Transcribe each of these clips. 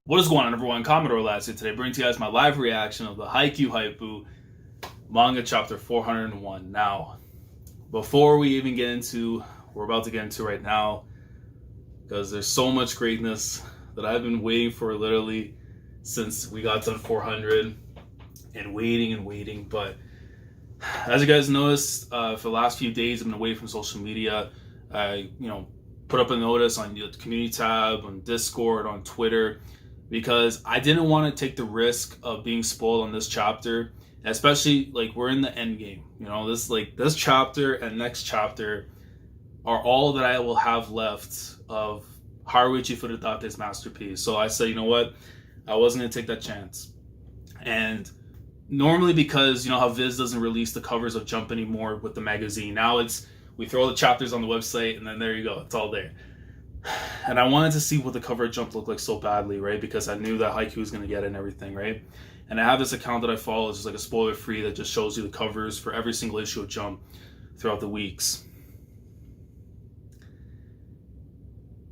What is going on, everyone? Commodore Lads here today, bringing to you guys my live reaction of the Haikyu manga chapter 401. Now, before we even get into what we're about to get into right now, because there's so much greatness that I've been waiting for literally since we got to 400 and waiting. But as you guys noticed, for the last few days, I've been away from social media. I, put up a notice on the community tab, on Discord, on Twitter, because I didn't want to take the risk of being spoiled on this chapter, especially like we're in the end game. This chapter and next chapter are all that I will have left of Haruichi Furudate's masterpiece. So I said, you know what, I wasn't gonna take that chance. And normally, because you know how Viz doesn't release the covers of Jump anymore with the magazine, now we throw the chapters on the website and then there you go, it's all there. And I wanted to see what the cover of Jump looked like so badly, right? Because I knew that Haikyu was going to get it and everything, right? And I have this account that I follow, it's just like a spoiler free that just shows you the covers for every single issue of Jump throughout the weeks.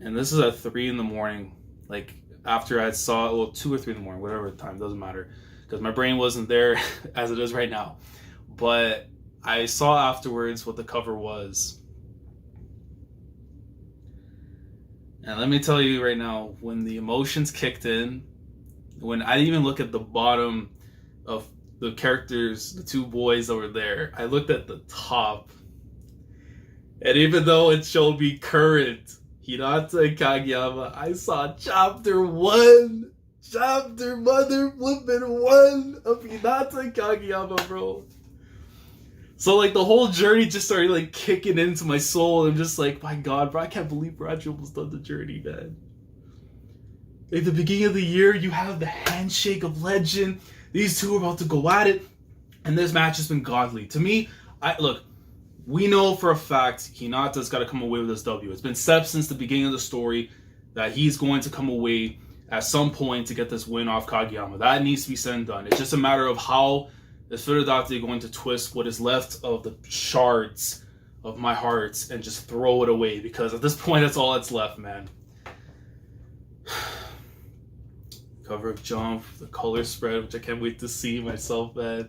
And this is at 3 in the morning, like after I saw, 2 or 3 in the morning, whatever the time, doesn't matter, because my brain wasn't there as it is right now. But I saw afterwards what the cover was. And let me tell you right now, when the emotions kicked in, when I didn't even look at the bottom of the characters, the two boys that were there, I looked at the top. And even though it showed me current Hinata and Kageyama, I saw chapter 1. Chapter mother flippin' 1 of Hinata and Kageyama, bro. So like the whole journey just started like kicking into my soul. I'm just like, my God, bro, I can't believe we're actually almost done the journey, man. At the beginning of the year, you have the handshake of legend. These two are about to go at it, and this match has been godly. To me, we know for a fact Hinata's got to come away with this W. It's been set up since the beginning of the story that he's going to come away at some point to get this win off Kageyama. That needs to be said and done. It's just a matter of how is Furudate going to twist what is left of the shards of my heart and just throw it away, because at this point that's all that's left, man. Cover of Jump, the color spread, which I can't wait to see myself, man.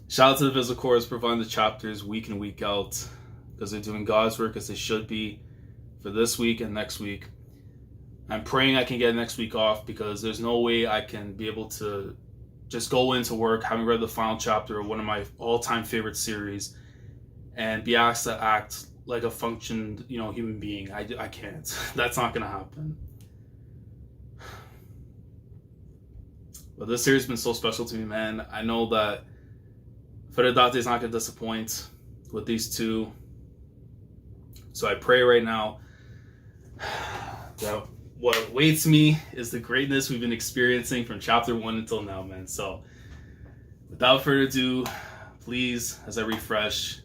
Shout out to the Visual Chorus providing the chapters week in, week out, because they're doing God's work as they should be for this week and next week. I'm praying I can get next week off, because there's no way I can be able to just go into work having read the final chapter of one of my all-time favorite series and be asked to act like a functioned, human being. I can't. That's not gonna happen. But this series has been so special to me, man. I know that Furudate is not gonna disappoint with these two. So I pray right now that what awaits me is the greatness we've been experiencing from chapter 1 until now, man. So without further ado, please, as I refresh,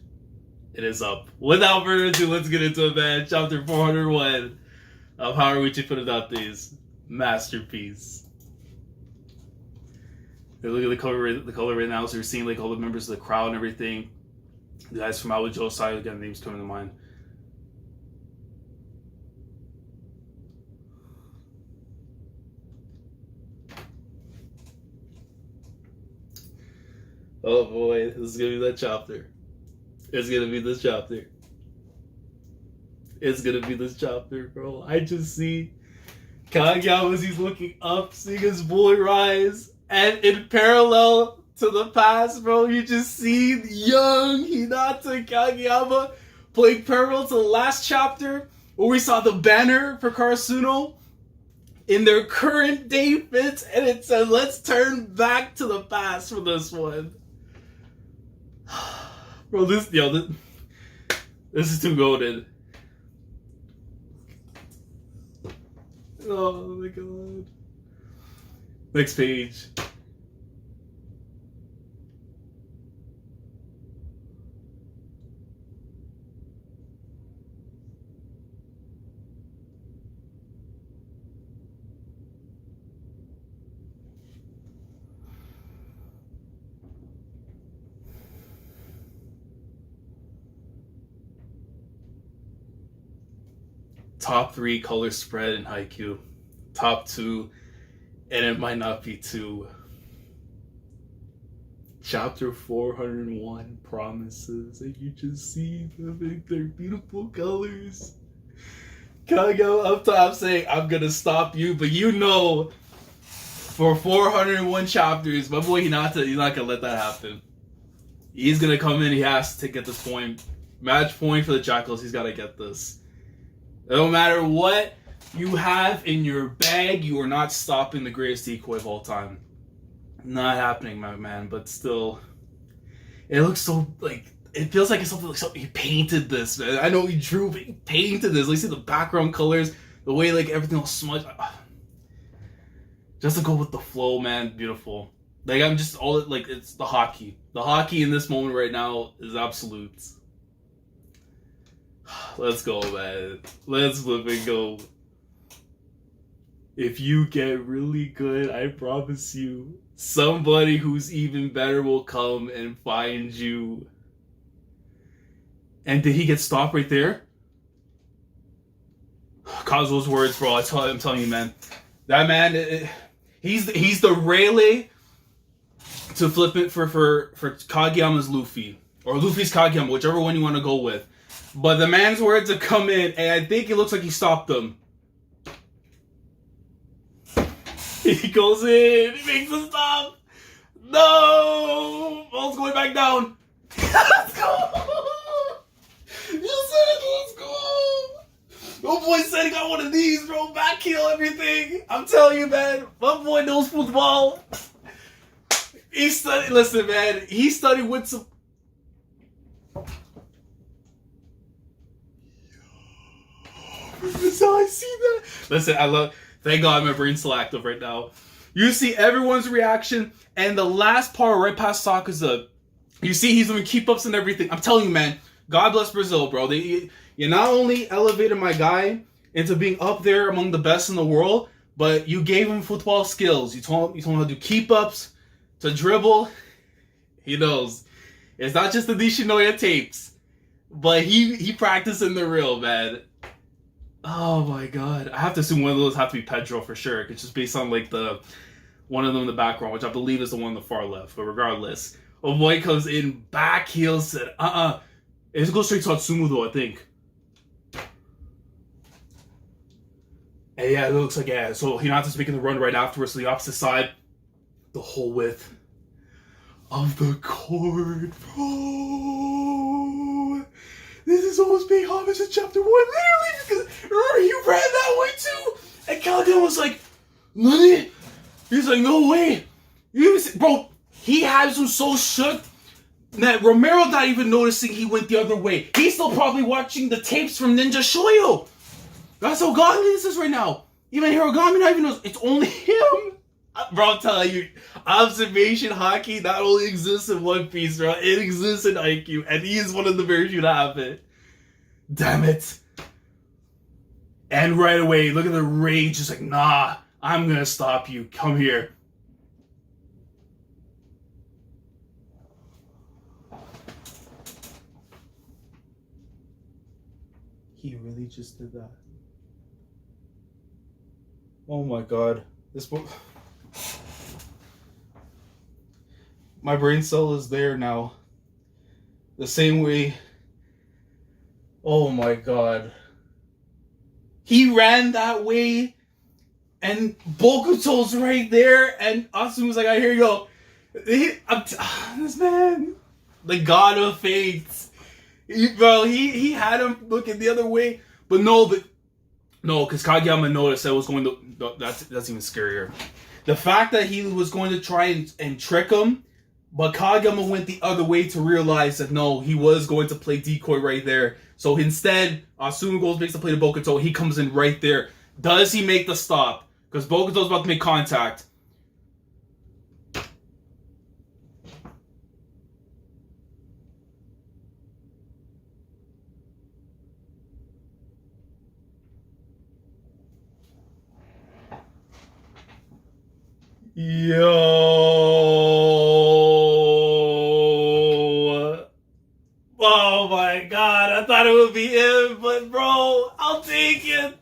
it is up. Without further ado, let's get into it, man. Chapter 401 of Haruichi Furudate's masterpiece. Look at the color right now. So you're seeing like all the members of the crowd and everything. The guys from Awajo's side, again, names coming to mind. Oh boy, this is gonna be that chapter. It's gonna be this chapter. It's gonna be this chapter, bro. I just see Kageyama as he's looking up, seeing his boy rise, and in parallel to the past, bro, you just see young Hinata and Kageyama playing parallel to the last chapter, where we saw the banner for Karasuno in their current day fits, and it said, "Let's turn back to the past" for this one. Bro, this is too goated. Oh my God. Next page. Top 3 color spread in Haikyu. Top 2 And it might not be too. Chapter 401 promises, and you just see their beautiful colors. Kageyama up top saying, I'm gonna stop you, but you know, for 401 chapters, my boy Hinata, he's not gonna let that happen. He's gonna come in, he has to get this point. Match point for the Jackals, he's gotta get this. No matter what you have in your bag, you are not stopping the greatest decoy of all time. Not happening, my man, but still, it looks so, like, it feels like it's something like he painted this, man. I know he drew, but he painted this. Like, see the background colors, the way, like, everything all smudged. Just to go with the flow, man, beautiful. Like, I'm just, like, it's the hockey. The hockey in this moment right now is absolute. Let's go, man. Let's flip and go. If you get really good, I promise you, somebody who's even better will come and find you. And did he get stopped right there? Kazuo's words, bro. I'm telling you, man. That man, he's the Rayleigh to flip it for Kageyama's Luffy. Or Luffy's Kageyama, whichever one you want to go with. But the man's words to come in, and I think it looks like he stopped them. He goes in, he makes a stop. No! Ball's going back down. Let's go! You said it, let's go! My boy said he got one of these, bro. Back heel everything. I'm telling you, man. My boy knows football. He studied, listen, man. He studied with some. So I see that. Listen, I love. Thank God my brain's still active right now. You see everyone's reaction, and the last part right past Sakaza, you see he's doing keep ups and everything. I'm telling you, man. God bless Brazil, bro. You not only elevated my guy into being up there among the best in the world, but you gave him football skills. You told him how to do keep ups, to dribble. He knows. It's not just the Nishinoya tapes, but he practiced in the real, man. Oh my God. I have to assume one of those have to be Pedro for sure. It's just based on like the one of them in the background, which I believe is the one on the far left. But regardless, a boy comes in, back heel, said, It goes straight to Atsumu though, I think. And yeah, it looks like, yeah. So Hinata's making the run right afterwards to the opposite side. The whole width of the court, bro. This is almost paying homage to chapter 1, literally, because remember, he ran that way too. And Kageyama was like, Nani? He's like, no way. Bro, he has him so shook that Romero not even noticing he went the other way. He's still probably watching the tapes from Ninja Shoyo. That's how godly this is right now. Even Hirogami not even knows. It's only him. Bro, I'm telling you, observation hockey not only exists in One Piece, bro, it exists in Haikyu, and he is one of the very few to have it. Damn it. And right away, look at the rage. Just like, nah, I'm gonna stop you. Come here. He really just did that. Oh my God. This book. My brain cell is there now. The same way. Oh my God. He ran that way, and Bokuto's right there, and Asumu's like, here you go. This man, the god of fates. He had him looking the other way, but no, because Kageyama noticed that was going to. That's even scarier. The fact that he was going to try and trick him, but Kageyama went the other way to realize that no, he was going to play decoy right there. So instead, Asumu goes back to play the Bokuto. He comes in right there. Does he make the stop? Because Bokuto's about to make contact. Yo! Oh my God, I thought it would be him, but bro, I'll take it.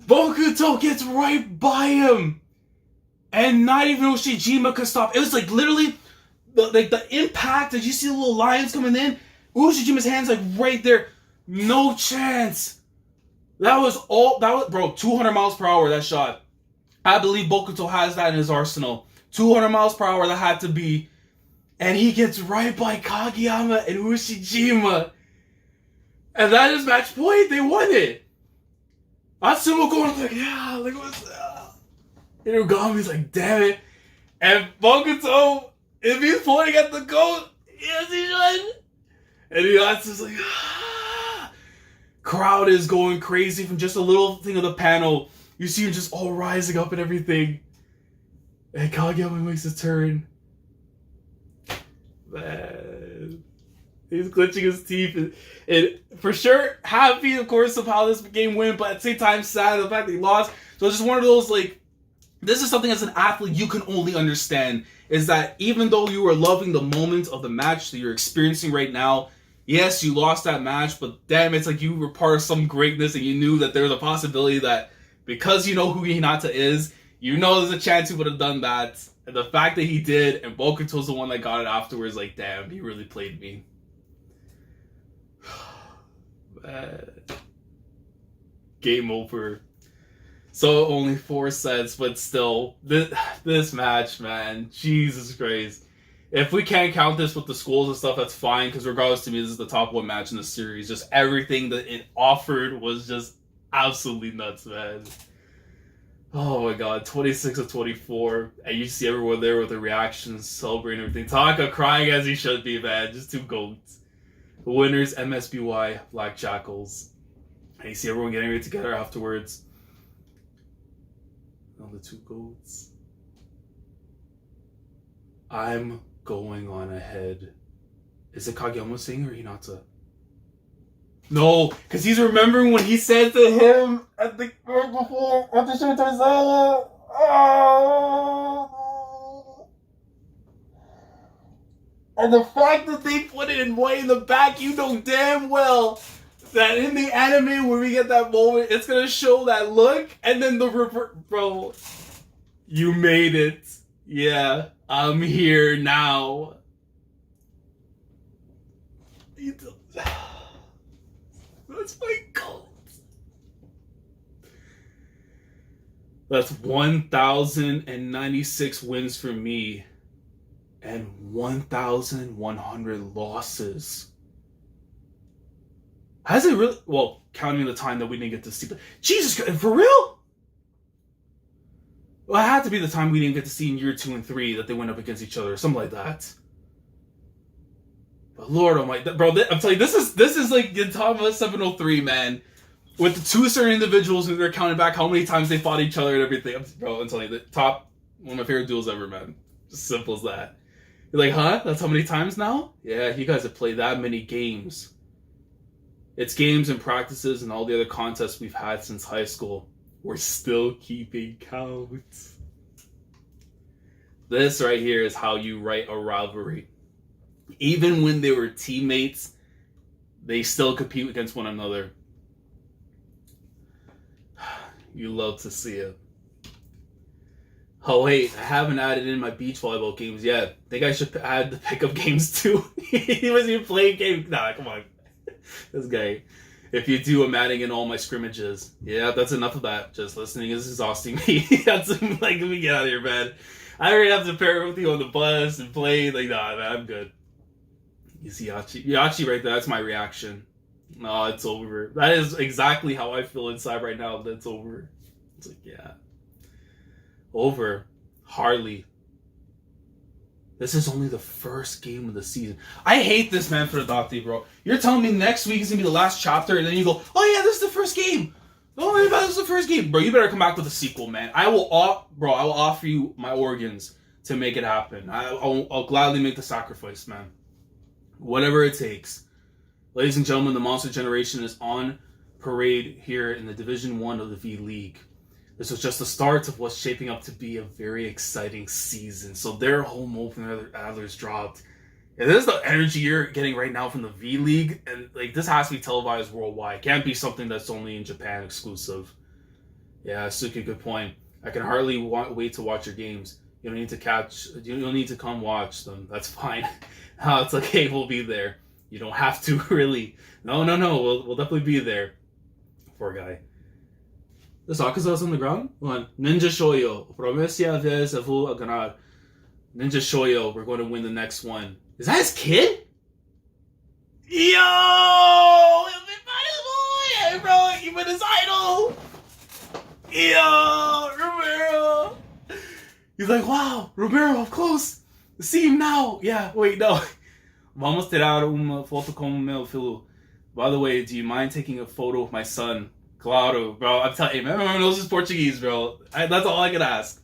Bokuto gets right by him. And not even Ushijima could stop. It was like literally the impact. Did you see the little lines coming in? Ushijima's hands like right there. No chance. That was, bro, 200 miles per hour, that shot. I believe Bokuto has that in his arsenal. 200 miles per hour, that had to be. And he gets right by Kageyama and Ushijima. And that is match point. They won it. Atsumo going like, yeah, like what's that? Inugami's like, damn it. And Bokuto, if he's pointing at the goat, yes he should. And Hinata's like, ah. Crowd is going crazy from just a little thing of the panel. You see him just all rising up and everything. And Kageyama makes a turn. Man. He's clenching his teeth. And for sure, happy, of course, of how this game went, but at the same time, sad the fact that he lost. So it's just one of those, like, this is something as an athlete you can only understand, is that even though you are loving the moment of the match that you're experiencing right now, yes, you lost that match, but damn, it's like you were part of some greatness and you knew that there was a possibility that because you know who Hinata is, you know there's a chance he would have done that. And the fact that he did, and Bokuto's the one that got it afterwards, like, damn, he really played me. Game over. So only 4 sets, but still, this match, man, Jesus Christ. If we can't count this with the schools and stuff, that's fine, because regardless, to me, this is the top 1 match in the series. Just everything that it offered was just absolutely nuts, man. Oh my god, 26 of 24, and you see everyone there with their reactions, celebrating everything. Taka crying as he should be, man. Just 2 goats. The winners, MSBY Black Jackals. And you see everyone getting it together afterwards. Oh, the 2 goats. I'm going on ahead. Is it Kageyama saying or Hinata? No, because he's remembering when he said to him at the right before at the Shooter's and the fact that they put it in way in the back, you know damn well that in the anime when we get that moment, it's gonna show that look and then the bro. You made it. Yeah, I'm here now. That's my goal. That's 1,096 wins for me and 1,100 losses. Has it really? Well, counting the time that we didn't get to see. Jesus, for real? Well, it had to be the time we didn't get to see in year 2 and 3 that they went up against each other, or something like that. But Lord Almighty, bro, I'm telling you, this is like Gintama 703, man. With the 2 certain individuals and they're counting back how many times they fought each other and everything. I'm telling you, the top, one of my favorite duels ever, man. Just simple as that. You're like, huh? That's how many times now? Yeah, you guys have played that many games. It's games and practices and all the other contests we've had since high school. We're still keeping count. This right here is how you write a rivalry. Even when they were teammates, they still compete against one another. You love to see it. Oh wait, I haven't added in my beach volleyball games yet. Think I should add the pickup games too. He wasn't even playing games. Nah, come on. This guy. If you do, I'm adding in all my scrimmages. Yeah, that's enough of that. Just listening is exhausting me. That's like, let me get out of here, man. I already have to pair with you on the bus and play. Like, nah, man, I'm good. You see Yachi right there, that's my reaction. No, it's over. That is exactly how I feel inside right now. That's over. It's like, yeah. Over. Hardly. This is only the first game of the season. I hate this, man, Furudate, bro. You're telling me next week is going to be the last chapter, and then you go, oh yeah, this is the first game. Oh my god, this is the first game. Bro, you better come back with a sequel, man. I will offer you my organs to make it happen. I'll gladly make the sacrifice, man. Whatever it takes. Ladies and gentlemen, the Monster Generation is on parade here in the Division 1 of the V-League. This was just the start of what's shaping up to be a very exciting season. So their home opener, Adlers, dropped. And this is the energy you're getting right now from the V-League. And like this has to be televised worldwide. It can't be something that's only in Japan exclusive. Yeah, Suki, good point. I can hardly wait to watch your games. You don't need to you don't need to come watch them. That's fine. It's okay, we'll be there. You don't have to, really. No. We'll definitely be there. Poor guy. The Akaza's on the ground? One. Ninja Shoyo. Promesia vez a ganar. Ninja Shoyo, we're going to win the next one. Is that his kid? Yo! Boy, bro, he been his idol! Yo! Romero! He's like, wow, Romero, of course! See him now! Yeah, wait, no. Vamos tirar uma foto com meu filho. By the way, do you mind taking a photo of my son? Claro, bro. I'm telling you, everyone knows his Portuguese, bro. That's all I could ask.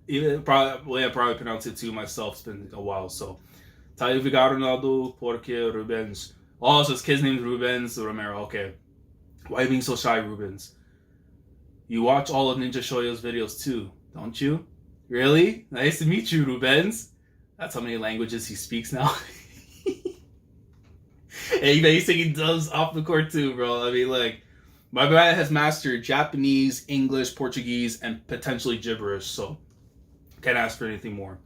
I probably pronounce it too myself. It's been a while, so. Tá ligado, Ronaldo, porque Rubens. Oh, so his kid's name's Rubens Romero. Okay. Why are you being so shy, Rubens? You watch all of Ninja Shoyo's videos too, don't you? Really? Nice to meet you, Rubens. That's how many languages he speaks now. Hey, he's taking dubs off the court too, bro. I mean, like, my guy has mastered Japanese, English, Portuguese, and potentially gibberish, so can't ask for anything more.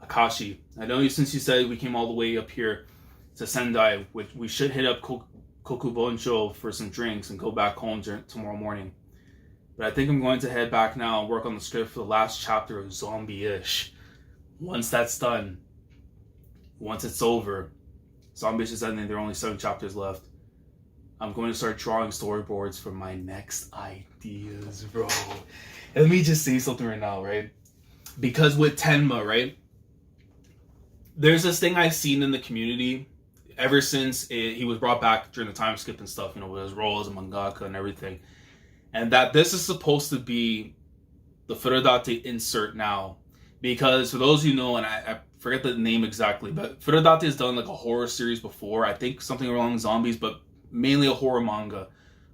Akashi, I know you since you said we came all the way up here to Sendai, which we should hit up Kokuboncho for some drinks and go back home tomorrow morning. But I think I'm going to head back now and work on the script for the last chapter of Zombie-ish. Once that's done, once it's over, Zombie-ish is ending, there are only 7 chapters left. I'm going to start drawing storyboards for my next ideas, bro. And let me just say something right now, right? Because with Tenma, right? There's this thing I've seen in the community ever since he was brought back during the time skip and stuff, you know, with his role as a mangaka and everything. And that this is supposed to be the Furudate insert now. Because for those who know, and I forget the name exactly, but Furudate has done like a horror series before. I think something along zombies, but mainly a horror manga.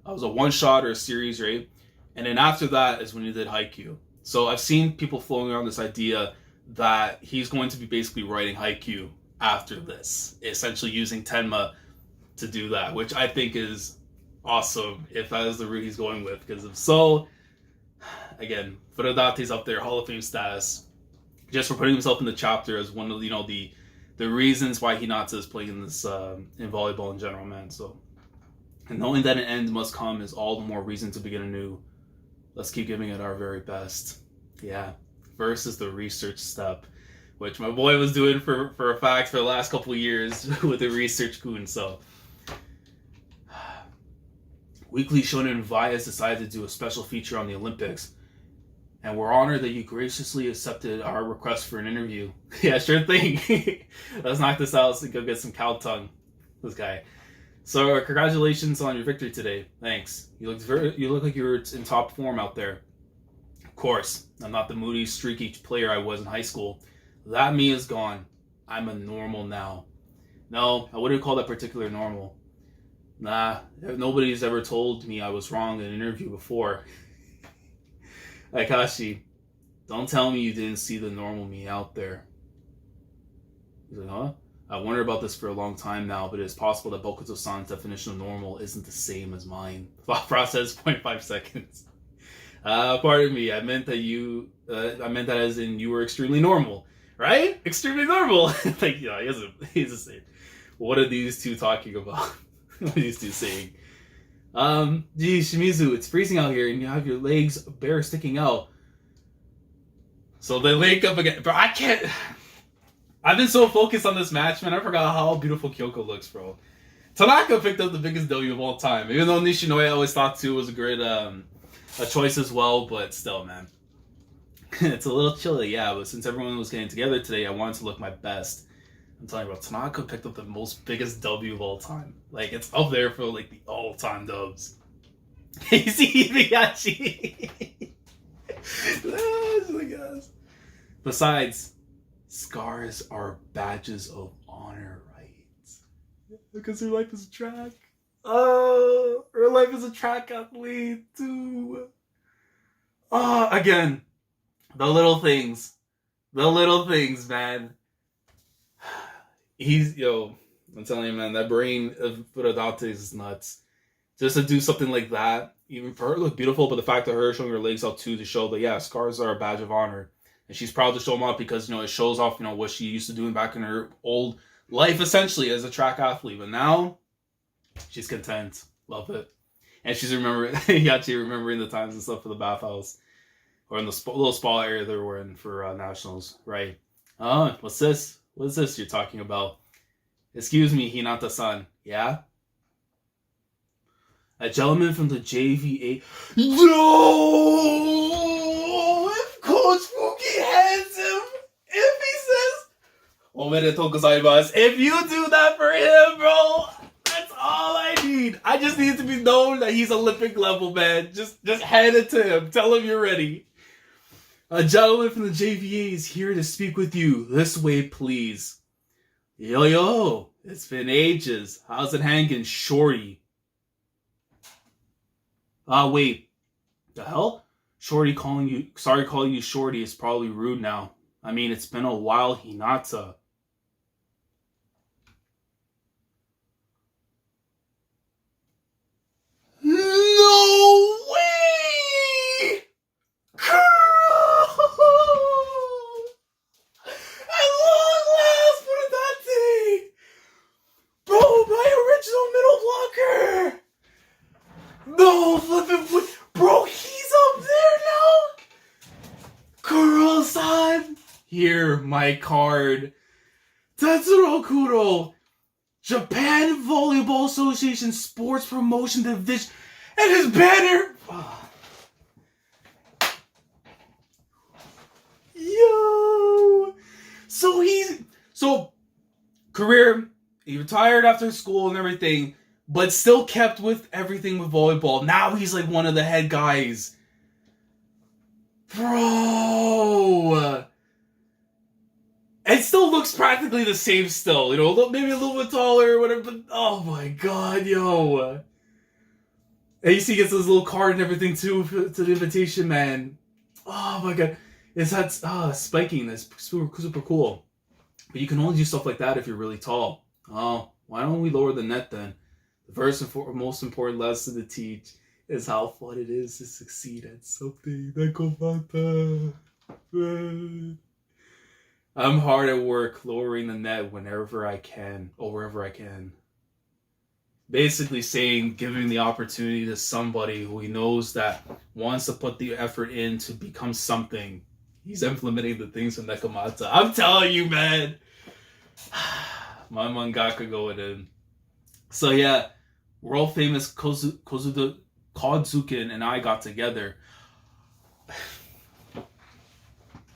It was a one-shot or a series, right? And then after that is when he did Haikyu. So I've seen people floating around this idea that he's going to be basically writing Haikyu after this, essentially using Tenma to do that, which I think is awesome if that is the route he's going with. Because if so, again, Furudate's up there, Hall of Fame status, just for putting himself in the chapter as one of the reasons why Hinata is playing in this in volleyball in general, man. So, and knowing that an end must come is all the more reason to begin anew. Let's keep giving it our very best. Yeah. First is the research step, which my boy was doing for a fact for the last couple of years with the research goon. So, Weekly Shonen Vi has decided to do a special feature on the Olympics, and we're honored that you graciously accepted our request for an interview. Yeah, sure thing. Let's knock this out and go get some cow tongue. This guy. So, congratulations on your victory today. Thanks. You look like you're in top form out there. Of course, I'm not the moody, streaky player I was in high school. That me is gone. I'm a normal now. No, I wouldn't call that particular normal. Nah, nobody's ever told me I was wrong in an interview before. Akashi, don't tell me you didn't see the normal me out there. He's like, huh? I wondered about this for a long time now, but it is possible that Bokuto-san's definition of normal isn't the same as mine. Thought process, 0.5 seconds. Pardon me, I meant that as in you were extremely normal. Right? Extremely normal! Like, yeah, he's the same. What are these two talking about? What are these two saying? Gee, Shimizu, it's freezing out here and you have your legs bare sticking out. So they link up again. Bro, I can't... I've been so focused on this match, man. I forgot how beautiful Kyoko looks, bro. Tanaka picked up the biggest W of all time. Even though Nishinoya I always thought too was a great a choice as well, but still, man. It's a little chilly, yeah, but since everyone was getting together today, I wanted to look my best. I'm telling you, bro, Tanaka picked up the biggest W of all time. Like, it's up there for, like, the all-time dubs. You see, Miyachi. Besides, scars are badges of honor, right? Because her life is a track. Oh, her life is a track athlete, too. Oh, again, the little things, man. I'm telling you, man, that brain of Furudate is nuts. just to do something like that, even for her to look beautiful, but the fact that her showing her legs out too to show that, yeah, scars are a badge of honor. And she's proud to show them off because, it shows off, what she used to do back in her old life, essentially, as a track athlete. But now, she's content. Love it. And she's remembering the times and stuff for the bathhouse. Or in the little spa area they were in for nationals, right? What's this? What is this you're talking about? Excuse me, Hinata-san. Yeah? A gentleman from the JVA. No! If Coach Fuki hands him, if he says, "Omedetou gozaimasu," if you do that for him, bro, that's all I need. I just need to be known that he's Olympic level, man. Just hand it to him. Tell him you're ready. A gentleman from the JVA is here to speak with you. This way, please. Yo, it's been ages. How's it hanging, shorty? Wait. The hell? Sorry calling you shorty is probably rude now. I mean, it's been a while, Hinata. No way! At long last, Furudate! Bro, my original middle blocker! No, flippin', bro, he's up there now? Kuroo-san! Here, my card. Tetsuro Kuroo, Japan Volleyball Association Sports Promotion Division, and his banner! Yo! So, career, he retired after school and everything, but still kept with everything with volleyball. Now he's like one of the head guys. Bro! It still looks practically the same still. Maybe a little bit taller or whatever, but oh my god, yo. And you see he gets this little card and everything too to the invitation, man. Oh my god. It's that spiking that's super cool. But you can only do stuff like that if you're really tall. Oh, why don't we lower the net then? The first and most important lesson to teach is how fun it is to succeed at something. I'm hard at work lowering the net wherever I can. Basically saying, giving the opportunity to somebody who he knows that wants to put the effort in to become something. He's implementing the things from Nekomata. I'm telling you, man. My mangaka going in. So yeah, world famous Kozuken and I got together.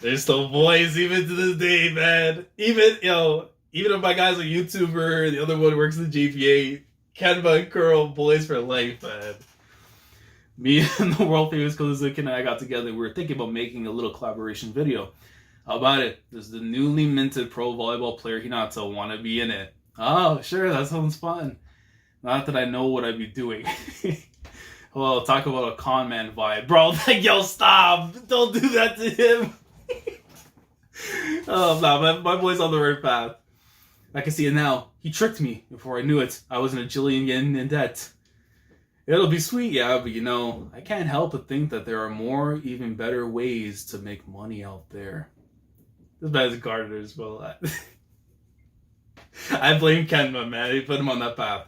They're still boys even to this day, man. Even if my guy's a YouTuber, the other one works in the GPA, Kenba and Kuroo, boys for life, man. Me and the world famous Kozuken and I got together. We were thinking about making a little collaboration video. How about it? Does the newly minted pro volleyball player Hinata want to be in it? Oh, sure, that sounds fun. Not that I know what I'd be doing. Well, talk about a con man vibe. Bro, like, yo, stop! Don't do that to him! Oh, no, my boy's on the right path. I can see it now. He tricked me. Before I knew it, I was in a jillion yen in debt. It'll be sweet, yeah, but I can't help but think that there are more, even better ways to make money out there. This man's Gardner as well. I blame Kenma, man. He put him on that path.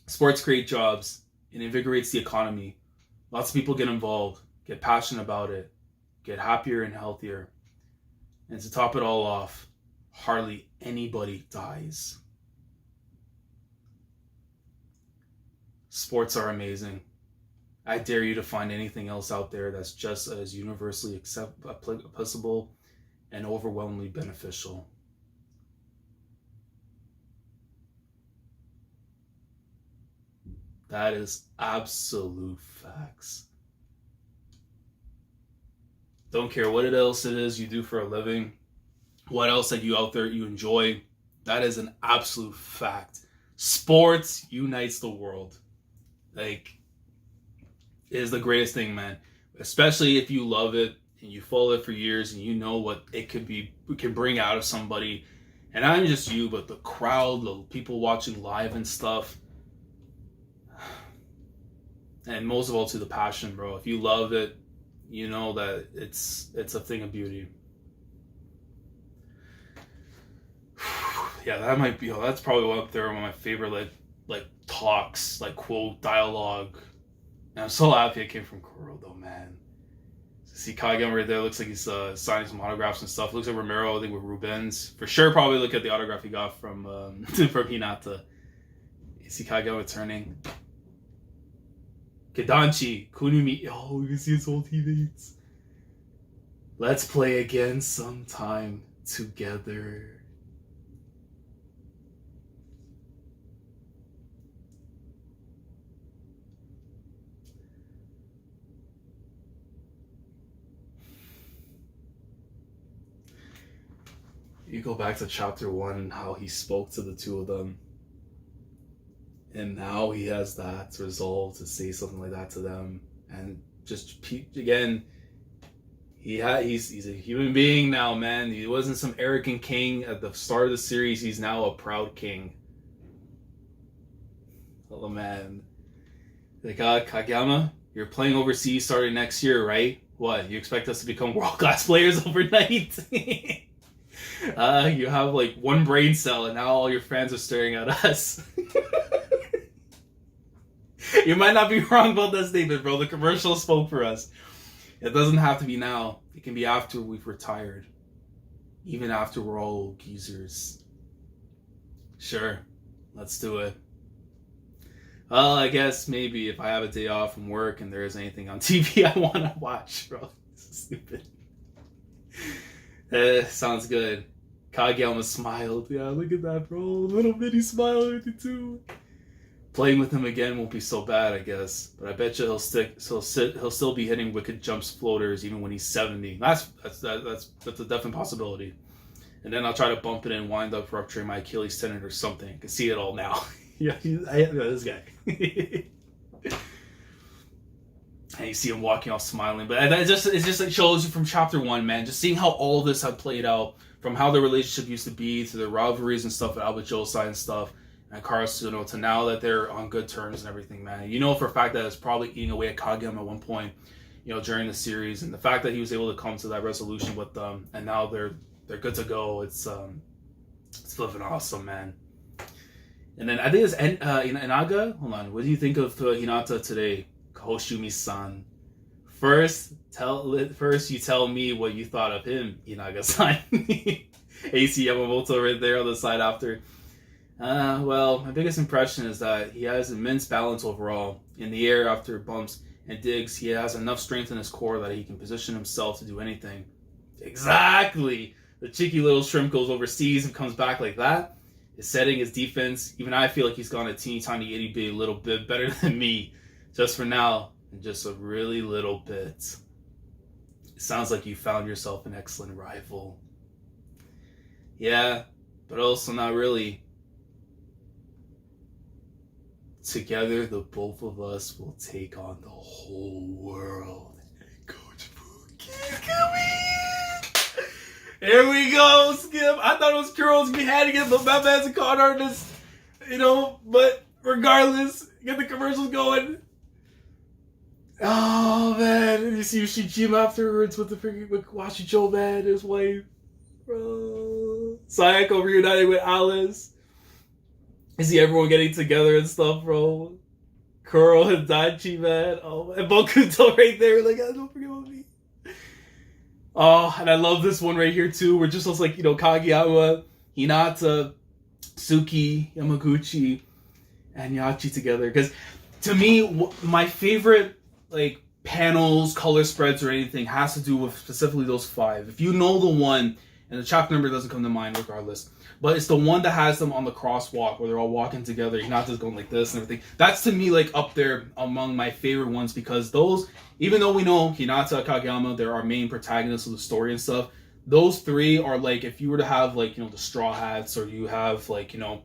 Sports create jobs. It invigorates the economy. Lots of people get involved, get passionate about it, get happier and healthier. And to top it all off, hardly anybody dies. Sports are amazing. I dare you to find anything else out there that's just as universally applicable and overwhelmingly beneficial. That is absolute facts. Don't care what else it is you do for a living, what else that you out there you enjoy. That is an absolute fact. Sports unites the world. Like, it is the greatest thing, man. Especially if you love it and you follow it for years and you know what it can bring out of somebody. And not even just you, but the crowd, the people watching live and stuff. And most of all, to the passion, bro. If you love it, you know that it's a thing of beauty. Yeah, that might be. That's probably up there one of my favorite like talks, like quote dialogue. And I'm so happy it came from Kuroo, though, man. See Kageyama right there. Looks like he's signing some autographs and stuff. Looks like Romero, I think, with Rubens. For sure, probably look at the autograph he got from from Hinata. You see Kageyama turning. Kedanchi, Kunumi. Oh, you can see his old teammates. Let's play again sometime together. You go back to chapter 1 and how he spoke to the two of them. And now he has that resolve to say something like that to them. And just, again, he's a human being now, man. He wasn't some arrogant king at the start of the series. He's now a proud king. Oh, man. Like, Kageyama, you're playing overseas starting next year, right? What, you expect us to become world-class players overnight? You have like one brain cell and now all your fans are staring at us. You might not be wrong about that statement, bro. The commercial spoke for us. It doesn't have to be now. It can be after we've retired. Even after we're all geezers. Sure, let's do it. Well, I guess maybe if I have a day off from work and there is anything on TV I want to watch, bro. This is stupid. Sounds good. Kageyama smiled. Yeah, look at that, bro. Little bitty smile with you too. Playing with him again won't be so bad, I guess. But I bet you he'll still be hitting wicked jumps floaters even when he's 70. That's a definite possibility. And then I'll try to bump it and wind up rupturing my Achilles tendon or something. I can see it all now. Yeah, this guy. And you see him walking off smiling. But it just like shows you from chapter 1, man. Just seeing how all this had played out. From how the relationship used to be, to the rivalries and stuff, with Albert Josai and stuff, and Karasuno, to now that they're on good terms and everything, man. You know for a fact that it's probably eating away at Kageyama at one point, you know, during the series. And the fact that he was able to come to that resolution with them, and now they're good to go. It's flipping awesome, man. And then I think it's Inaga. Hold on, what do you think of Hinata today? Koshumi-san. First, you tell me what you thought of him, Inaga-san. AC Yamamoto right there on the side after. Well, my biggest impression is that he has immense balance overall. In the air after bumps and digs, he has enough strength in his core that he can position himself to do anything. Exactly! The cheeky little shrimp goes overseas and comes back like that. His setting, his defense, even I feel like he's gone a teeny tiny itty bitty little bit better than me. Just for now, and just a really little bit. It sounds like you found yourself an excellent rival. Yeah, but also not really. Together, the both of us will take on the whole world. Coach Fuki's coming! Here we go, Skip! I thought it was Kuroo's beheading it, but my man's a con artist. You know, but regardless, get the commercials going. Oh man, and you see Ushijima afterwards with the freaking Washicho, man, his wife. Bro. Sayako reuniting with Alice. You see everyone getting together and stuff, bro. Kuroo and Daichi, man. Oh, and Bokuto right there, like, don't forget about me. Oh, and I love this one right here too, where it just looks like, you know, Kageyama, Hinata, Suki, Yamaguchi, and Yachi together. Because to me, my favorite like panels, color spreads, or anything has to do with specifically those 5. If you know the one, and the chapter number doesn't come to mind regardless, but it's the one that has them on the crosswalk where they're all walking together. Hinata's going like this and everything. That's to me like up there among my favorite ones, because those, even though we know Hinata, Kageyama, they're our main protagonists of the story and stuff, those 3 are like, if you were to have like, you know, the Straw Hats, or you have like, you know,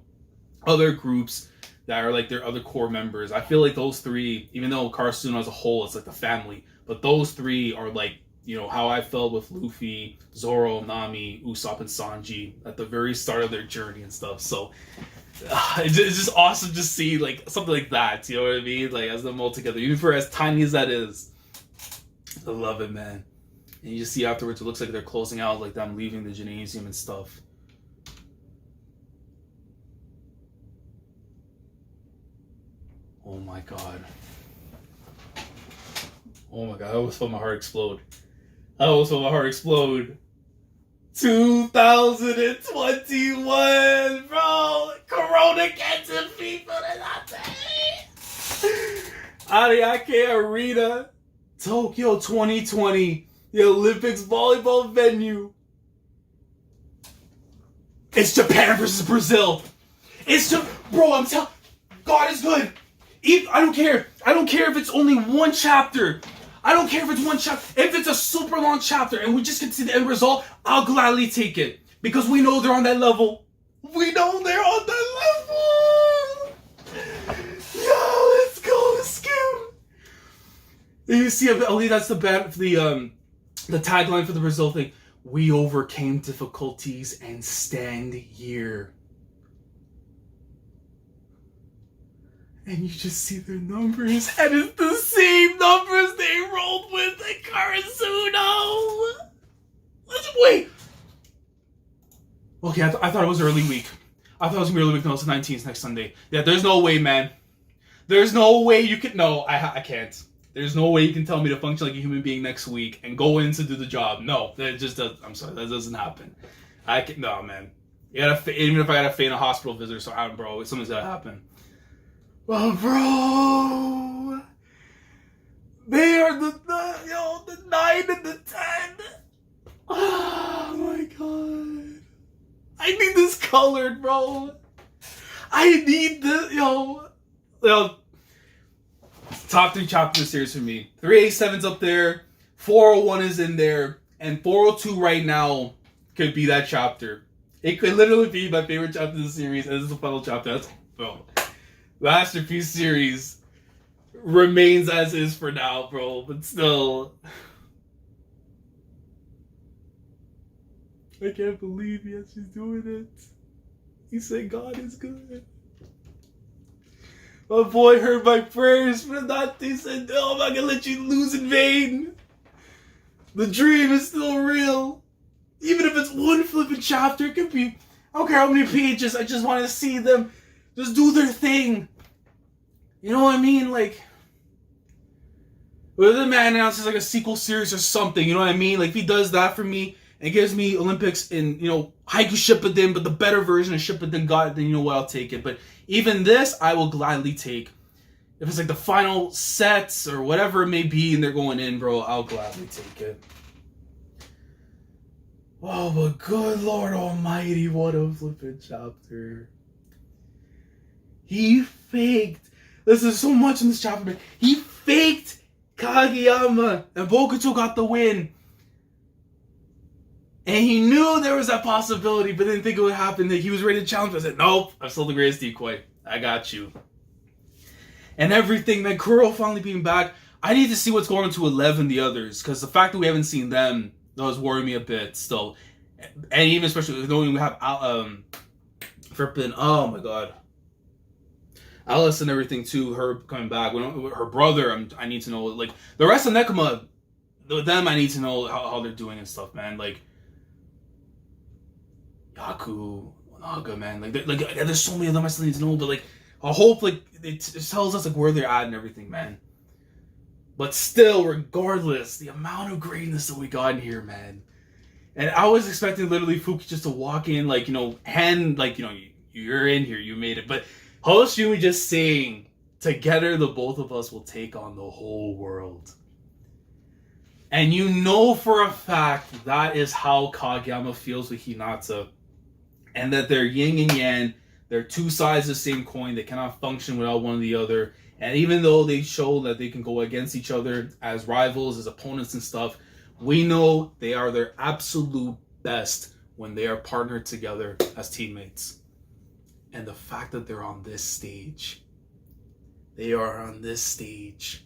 other groups that are like their other core members. I feel like those 3, even though Karasuno as a whole, it's like the family, but those 3 are like, you know, how I felt with Luffy, Zoro, Nami, Usopp, and Sanji at the very start of their journey and stuff. So It's just awesome to see like something like that. You know what I mean? Like as them all together, even for as tiny as that is. I love it, man. And you just see afterwards, it looks like they're closing out, like them leaving the gymnasium and stuff. Oh my god. Oh my god, I almost felt my heart explode. 2021, bro! Corona gets in people in that day! Ariake Arena, Tokyo 2020, the Olympics volleyball venue. It's Japan versus Brazil. Bro, I'm telling, God is good. I don't care. I don't care if it's only one chapter. I don't care if it's one chapter. If it's a super long chapter and we just get to see the end result, I'll gladly take it. Because we know they're on that level. We know they're on that level. Yo, let's go, Scoot. You see, I believe that's the tagline for the Brazil thing. We overcame difficulties and stand here. And you just see their numbers, and it's the same numbers they rolled with at Karasuno. Wait. Okay, I thought it was early week. I thought it was gonna be early week. No, it's the 19th next Sunday. Yeah, there's no way, man. There's no way you can. No, I can't. There's no way you can tell me to function like a human being next week and go in to do the job. No, that just does. I'm sorry, that doesn't happen. I can. No, man. You gotta. Even if I gotta feign a hospital visit or something, bro, something's gotta happen. Well, bro, they are the 9 and the 10. Oh my god, I need this colored, bro. I need this, yo. Top 3 chapters of the series for me. 387's up there, 401 is in there, and 402 right now could be that chapter. It could literally be my favorite chapter of the series, and this is the final chapter. That's boom. Masterpiece series remains as is for now, bro, but still. I can't believe she's doing it. He said God is good. My boy heard my prayers, but not they said, no, I'm not gonna let you lose in vain. The dream is still real. Even if it's one flipping chapter, it could be, I don't care how many pages, I just want to see them just do their thing. You know what I mean? Like, whether the man announces like a sequel series or something, you know what I mean? Like, if he does that for me and gives me Olympics in, Haikyu Shippuden, but the better version of Shippuden God, then you know what, I'll take it. But even this, I will gladly take. If it's like the final sets or whatever it may be and they're going in, bro, I'll gladly take it. Oh, but good Lord Almighty, what a flippin' chapter. He faked. There's so much in this chapter, man. He faked Kageyama, and Bokuto got the win. And he knew there was that possibility, but didn't think it would happen, that he was ready to challenge. I said, nope, I'm still the greatest decoy. I got you. And everything, man. Kuroo finally being back. I need to see what's going on to 11 the others, because the fact that we haven't seen them does worry me a bit still. And even especially knowing we have flippin', oh my god, Alice and everything too, her coming back. Her brother, I need to know, like, the rest of Nekoma, them I need to know how they're doing and stuff, man. Like, Yaku, Naga, man. Like, there's so many of them I still need to know, but, like, I hope, like, it tells us, like, where they're at and everything, man. But still, regardless, the amount of greatness that we got in here, man. And I was expecting literally Fuki just to walk in, like, hand, like, you're in here, you made it. But Hoshimi just saying, together the both of us will take on the whole world. And you know for a fact that is how Kageyama feels with Hinata. And that they're yin and yang, they're two sides of the same coin, they cannot function without one or the other. And even though they show that they can go against each other as rivals, as opponents and stuff, we know they are their absolute best when they are partnered together as teammates. And the fact that they're on this stage, they are on this stage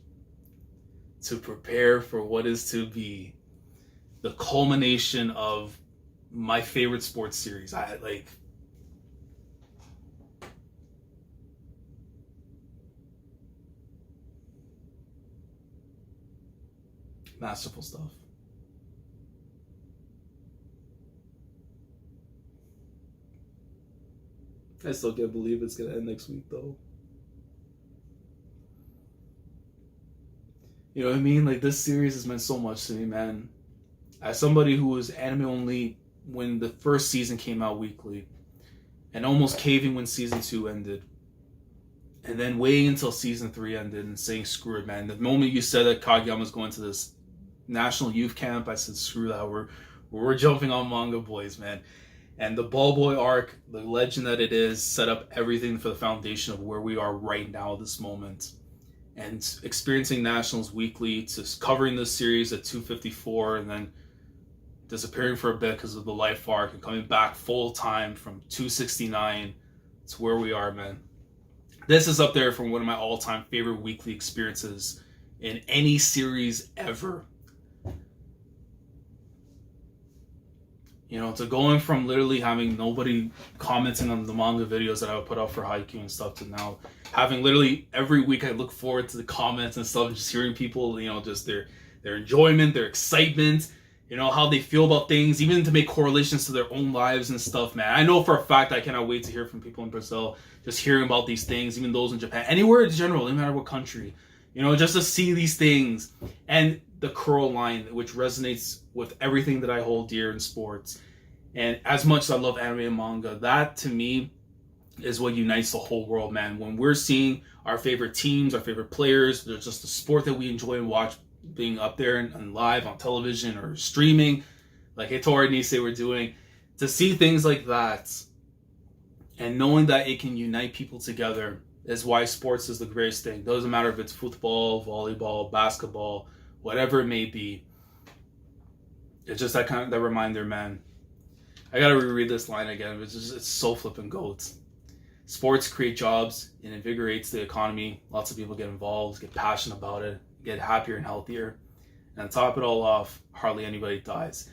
to prepare for what is to be the culmination of my favorite sports series. Masterful stuff. I still can't believe it's gonna end next week, though. You know what I mean? Like, this series has meant so much to me, man. As somebody who was anime only when the first season came out weekly, and almost caving when season 2 ended, and then waiting until season 3 ended and saying, screw it, man. The moment you said that Kageyama was going to this national youth camp, I said, screw that. We're jumping on manga, boys, man. And the Ball Boy arc, the legend that it is, set up everything for the foundation of where we are right now at this moment. And experiencing Nationals weekly to covering this series at 254 and then disappearing for a bit because of the life arc and coming back full time from 269 to where we are, man. This is up there for one of my all-time favorite weekly experiences in any series ever. You know, to going from literally having nobody commenting on the manga videos that I would put out for Haikyu and stuff to now having literally every week I look forward to the comments and stuff, just hearing people, you know, just their enjoyment, their excitement, you know, how they feel about things, even to make correlations to their own lives and stuff, man. I know for a fact I cannot wait to hear from people in Brazil, just hearing about these things, even those in Japan, anywhere in general, no matter what country, you know, just to see these things. And the Kuroo line, which resonates with everything that I hold dear in sports. And as much as I love anime and manga, that to me is what unites the whole world, man. When we're seeing our favorite teams, our favorite players, there's just the sport that we enjoy and watch being up there and live on television or streaming, like Heitor and Nisei were doing, to see things like that and knowing that it can unite people together is why sports is the greatest thing. Doesn't matter if it's football, volleyball, basketball, whatever it may be. It's just that reminder, man. I gotta reread this line again. It's so flippin' goat. Sports create jobs, it invigorates the economy. Lots of people get involved, get passionate about it, get happier and healthier. And to top it all off, hardly anybody dies.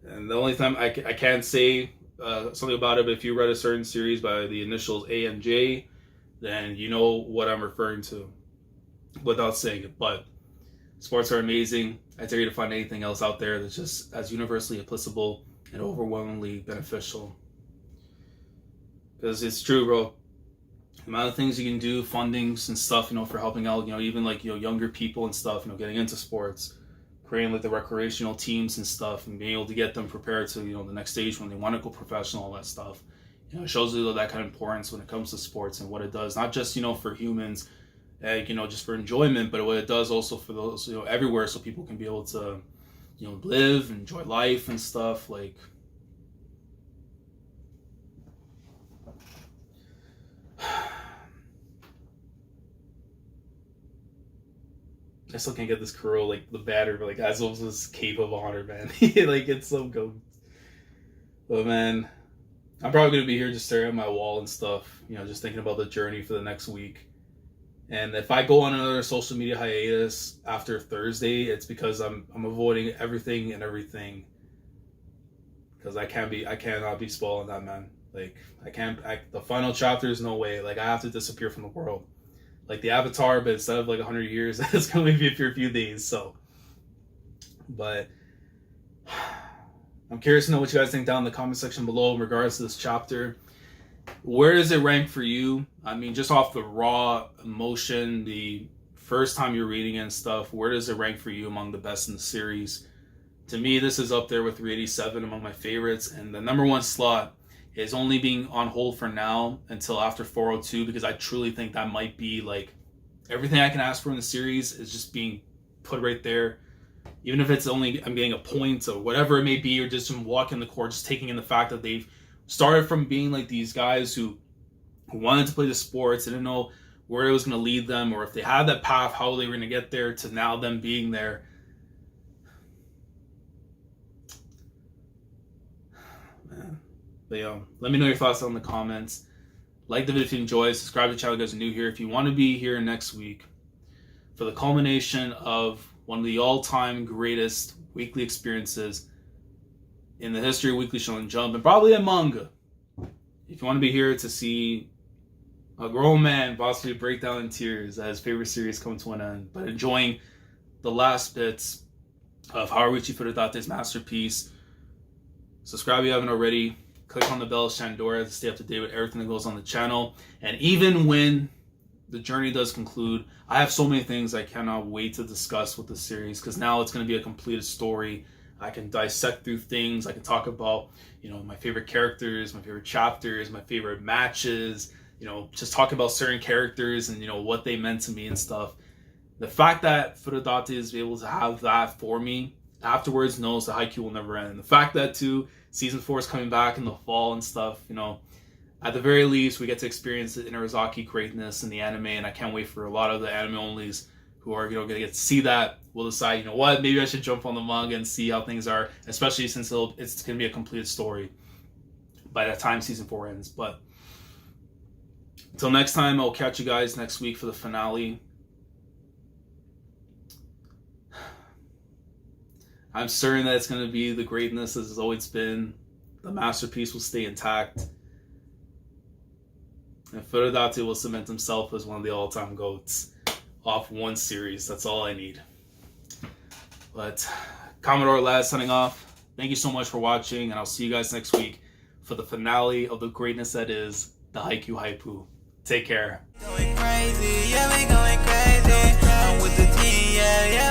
And the only time I can't say something about it, but if you read a certain series by the initials A and J, then you know what I'm referring to without saying it. But sports are amazing. I dare you to find anything else out there that's just as universally applicable and overwhelmingly beneficial. Because it's true, bro. The amount of things you can do, fundings and stuff, you know, for helping out, you know, even like, you know, younger people and stuff, you know, getting into sports, creating like the recreational teams and stuff, and being able to get them prepared to, you know, the next stage when they want to go professional, all that stuff. You know, it shows you that kind of importance when it comes to sports and what it does, not just, you know, for humans, you know, just for enjoyment, but what it does also for those, you know, everywhere, so people can be able to, you know, live, enjoy life and stuff. Like, I still can't get this Kuroo, like, the batter, like, as almost this cape of honor, man. Like, it's so good. But, man, I'm probably going to be here just staring at my wall and stuff, you know, just thinking about the journey for the next week. And if I go on another social media hiatus after Thursday, it's because I'm avoiding everything. Because I cannot be spoiling that, man. Like, the final chapter is no way. Like, I have to disappear from the world. Like the Avatar, but instead of like 100 years, it's going to be for a few days. So, but I'm curious to know what you guys think down in the comment section below in regards to this chapter. Where does it rank for you? I mean, just off the raw emotion, the first time you're reading it and stuff, where does it rank for you among the best in the series? To me, this is up there with 387 among my favorites, and the number one slot is only being on hold for now until after 402, because I truly think that might be like everything I can ask for in the series is just being put right there. Even if it's only I'm getting a point or whatever it may be, or just from walking the court, just taking in the fact that they've started from being like these guys who wanted to play the sports, didn't know where it was going to lead them, or if they had that path, how they were going to get there, to now them being there. Man. But yo, let me know your thoughts down in the comments. Like the video if you enjoyed. Subscribe to the channel if you guys are new here. If you want to be here next week for the culmination of one of the all-time greatest weekly experiences in the history of Weekly Shonen Jump, and probably a manga. If you want to be here to see a grown man possibly break down in tears as his favorite series come to an end, but enjoying the last bits of Haruichi Furudate's masterpiece. Subscribe if you haven't already. Click on the bell, Shandora, to stay up to date with everything that goes on the channel. And even when the journey does conclude, I have so many things I cannot wait to discuss with the series, because now it's going to be a completed story. I can dissect through things. I can talk about, my favorite characters, my favorite chapters, my favorite matches, just talk about certain characters and, what they meant to me and stuff. The fact that Furudate is able to have that for me afterwards knows the Haikyu will never end. And the fact that, too, Season 4 is coming back in the fall and stuff, at the very least, we get to experience the Inarizaki greatness in the anime, and I can't wait for a lot of the anime-onlys who are, going to get to see that. We'll decide, what, maybe I should jump on the manga and see how things are, especially since it's going to be a completed story by the time Season 4 ends. But until next time, I'll catch you guys next week for the finale. I'm certain that it's going to be the greatness as it's always been. The masterpiece will stay intact. And Furudate will cement himself as one of the all-time GOATs off one series. That's all I need. But Commodore Lad signing off. Thank you so much for watching, and I'll see you guys next week for the finale of the greatness that is the Haikyu Haipu. Take care. Going crazy, yeah, we going crazy. I'm with the team, yeah, yeah.